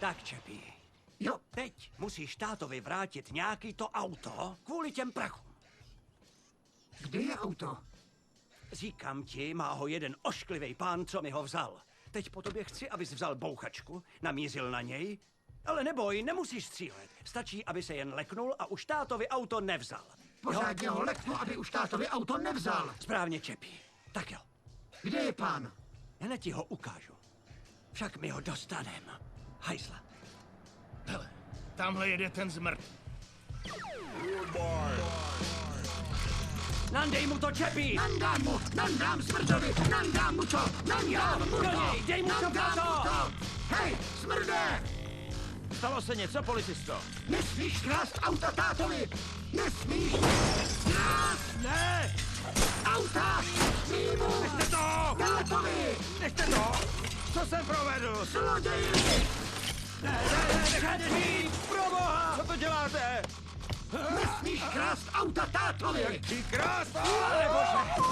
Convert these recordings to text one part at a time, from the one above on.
Tak, Čepí. Jo. Teď musíš tátovi vrátit nějaký to auto kvůli těm prachům. Kde je auto? Říkám ti, má ho jeden ošklivý pán, co mi ho vzal. Teď po tobě chci, abys vzal bouchačku, namířil na něj, ale neboj, nemusíš střílet. Stačí, aby se jen leknul a už tátovi auto nevzal. Pořádně ho leknu, aby už tátovi auto nevzal. Správně, Čepí. Tak jo. Kde je pán? Hned ti ho ukážu. Však my ho dostanem. Hajzla. Hele, tamhle jede ten zmrt. Nandej mu to, Čepí! Nandám smrdovi, nandám mu to, nandám mu to! Dej mu to, to! Hej, smrde! Stalo se něco, policisto? Nesmíš krást auta tátovi! Nesmíš krást! Ne! Auta! Mýmu! Nechte to! Tátovi! Nechte to! Co jsem provedl? Zloději! Čepí! Proboha! Co to děláte? Nesmíš krást auta tátovi! Ty krás! Ale bože!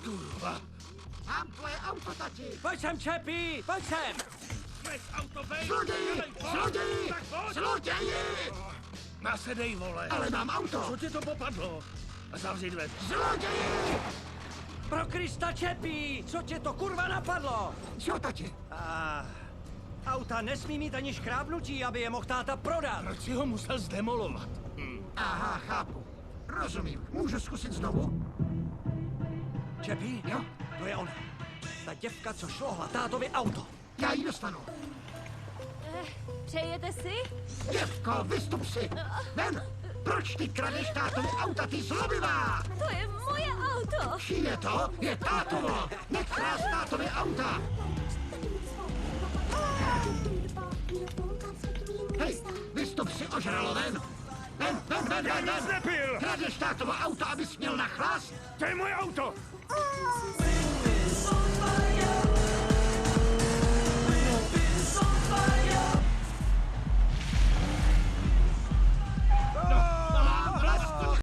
Kurva. Mám tvoje auto, tati! Pojď sem, Čepí! Pojď sem! Nech auto bejt! Zloději! Zloději! Tak pojď! Zloději! Nasedej, vole! Ale mám auto! Co tě to popadlo? A zavři dveře. Zloději! Pro Krista, Čepí! Co tě to kurva napadlo? Co, tati? Auta nesmí mít ani škrábnutí, aby je mohl táta prodat. Proč si ho musel zdemolovat? Aha, chápu. Rozumím. Můžu zkusit znovu? Čepí? Jo? To je ona. Ta děvka, co šlohla tátovi auto. Já ji dostanu. Přejete si? Děvko, vystup si! Ven! Proč ty kradeš tátovi auta, ty zlobivá? To je moje auto! Čí je to? Je tátovo! Nech krást tátovi auta! Hej, vystup si, ožralo, ven! Ven! Já nic nepil! Kradeš tátovo auto, abys měl na chlast? To je moje auto! Oh.